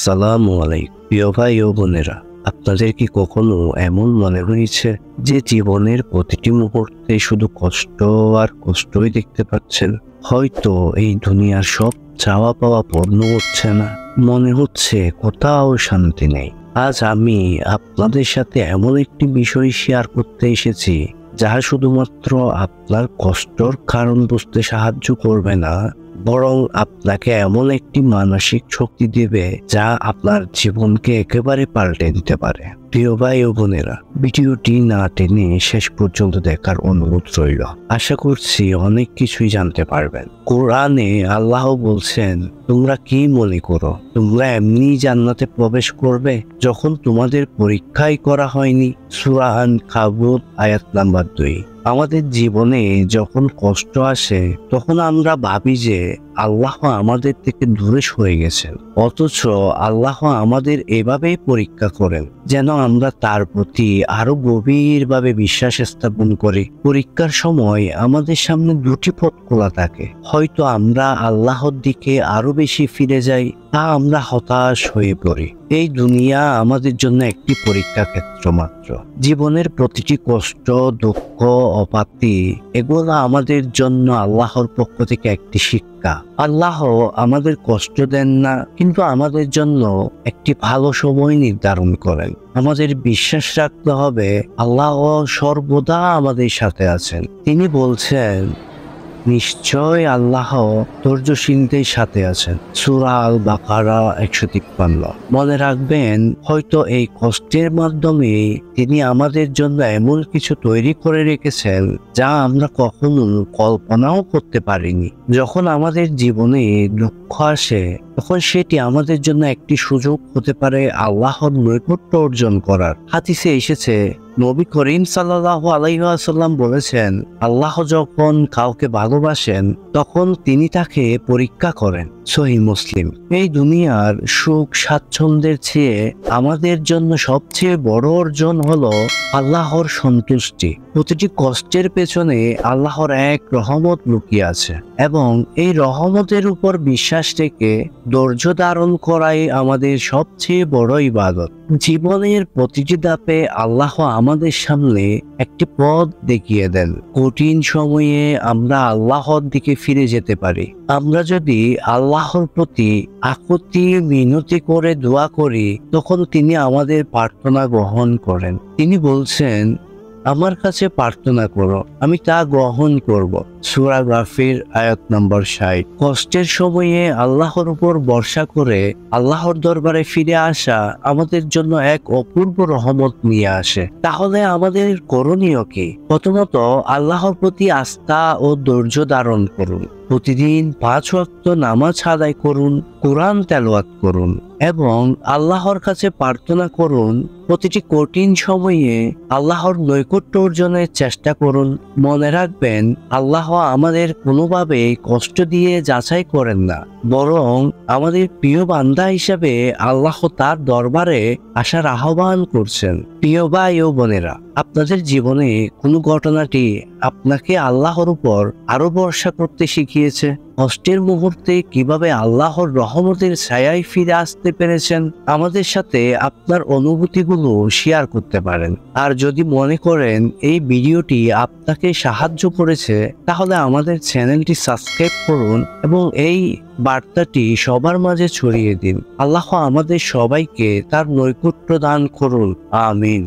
আসসালামু আলাইকুম প্রিয় ভাই ও বোনেরা, আপনাদের কি কখনো এমন মনে হয়েছে যে জীবনের প্রতিটি মুহূর্তে শুধু কষ্ট আর কষ্টই দেখতে পাচ্ছেন? হয়তো এই দুনিয়ার সব চাওয়া পাওয়া পূর্ণ হচ্ছে না, মনে হচ্ছে কোথাও শান্তি নেই। আজ আমি আপনাদের সাথে এমন একটি বিষয় শেয়ার করতে এসেছি যা শুধুমাত্র আপনার কষ্টর কারণ বুঝতে সাহায্য করবে না, বরং আপনাকে এমন একটি মানসিক শক্তি দেবে যা আপনার জীবনকে একেবারে পাল্টে দিতে পারে। প্রিয় ভাই ও বোনেরা, ভিডিওটি না টেনে শেষ পর্যন্ত দেখার অনুরোধ রইল। আশা করছি অনেক কিছুই জানতে পারবেন। কোরআনে আল্লাহ বলছেন, তোমরা কি মনে করো তোমরা এমনি জান্নাতে প্রবেশ করবে যখন তোমাদের পরীক্ষাই করা হয়নি? সূরা আনকাবুত আয়াত নাম্বার 2। আমাদের জীবনে যখন কষ্ট আসে তখন আমরা ভাবি যে আল্লাহ আমাদের থেকে দূরে সরে গেছেন, অথচ আল্লাহ আমাদের এভাবেই পরীক্ষা করেন যেন আমরা তার প্রতি আরো গভীরভাবে বিশ্বাস স্থাপন করি। পরীক্ষার সময় আমাদের সামনে দুটি পথ খোলা থাকে, হয়তো আমরা আল্লাহর দিকে আরো বেশি ফিরে যাই, তা আমরা হতাশ হয়ে পড়ি। এই দুনিয়া আমাদের জন্য একটি পরীক্ষা ক্ষেত্র মাত্র। জীবনের প্রতিটি কষ্ট, দুঃখ, অপ্রাপ্তি এগুলো আমাদের জন্য আল্লাহর পক্ষ থেকে একটি শিক্ষা। আল্লাহ আমাদের কষ্ট দেন না, কিন্তু আমাদের জন্য একটি ভালো সময় নির্ধারণ করেন। আমাদের বিশ্বাস রাখতে হবে আল্লাহ সর্বদা আমাদের সাথে আছেন। তিনি বলছেন, নিশ্চয় আল্লাহ ধৈর্যশীলদের সাথে আছেন। সূরা আল বাকারা 153। মনে রাখবেন, হয়তো এই কষ্টের মাধ্যমে তিনি আমাদের জন্য এমন কিছু তৈরি করে রেখেছেন যা আমরা কখনো কল্পনাও করতে পারিনি। যখন আমাদের জীবনে দুঃখ আসে তখন সেটি আমাদের জন্য একটি সুযোগ হতে পারে আল্লাহর নৈকট্য অর্জন করার। হাদিসে এসেছে, নবী করিম সাল্লাল্লাহু আলাইহি ওয়াসাল্লাম বলেছেন, আল্লাহ যখন কাউকে ভালোবাসেন তখন তিনি তাকে পরীক্ষা করেন। সহিহ মুসলিম। এই দুনিয়ার সুখ স্বাচ্ছন্দ্যের চেয়ে আমাদের জন্য সবচেয়ে বড় অর্জন হলো আল্লাহর সন্তুষ্টি। প্রতিটি কষ্টের পেছনে আল্লাহর এক রহমত লুকিয়ে আছে, এবং এই রহমতের উপর বিশ্বাস রেখে ধৈর্য ধারণ করাই আমাদের সবচেয়ে বড় ইবাদত। জীবনের প্রতিটি ধাপে আল্লাহ আমাদের সামনে একটি পথ দেখিয়ে দেন। কঠিন সময়ে আমরা আল্লাহর দিকে ফিরে যেতে পারি। আমরা যদি আল্লাহর প্রতি আকুতি মিনতি করে দোয়া করি, তখন তিনি আমাদের প্রার্থনা গ্রহণ করেন। তিনি বলছেন, আমার কাছে প্রার্থনা করো, আমি তা গ্রহণ করব। সূরা গাফির আয়াত নম্বর 60। কষ্টের সময়ে আল্লাহর উপর ভরসা করে আল্লাহর দরবারে ফিরে আসা আমাদের জন্য এক অপূর্ব রহমত নিয়ে আসে। তাহলে আমাদের করণীয় কি? প্রথমত, আল্লাহর প্রতি আস্থা ও ধৈর্য ধারণ করুন। প্রতিদিন 5 ওয়াক্ত নামাজ আদায় করুন, কোরআন তেলাওয়াত করুন এবং আল্লাহর কাছে প্রার্থনা করুন। প্রতিটি কঠিন সময়ে আল্লাহর নৈকট্য অর্জনের চেষ্টা করুন। মনে রাখবেন, আল্লাহ আমাদের কোনোভাবে কষ্ট দিয়ে যাচাই করেন না, বরং আমাদের প্রিয় বান্দা হিসাবে আল্লাহ তার দরবারে আসার আহ্বান করছেন। প্রিয় ভাই ও বোনেরা, আপনাদের জীবনে কোনো ঘটনাটি আপনাকে আল্লাহর উপর আরো ভরসা করতে শিখিয়েছে? কষ্টের মুহূর্তে কিভাবে আল্লাহর রহমতের ছায়ায় ফিরে আসতে পেরেছেন? আমাদের সাথে আপনার অনুভূতিগুলো শেয়ার করতে পারেন। আর যদি মনে করেন এই ভিডিওটি আপনাকে সাহায্য করেছে, তাহলে আমাদের চ্যানেলটি সাবস্ক্রাইব করুন এবং এই বার্তাটি সবার মাঝে ছড়িয়ে দিন। আল্লাহ আমাদের সবাইকে তার নৈকট্য দান করুন। আমিন।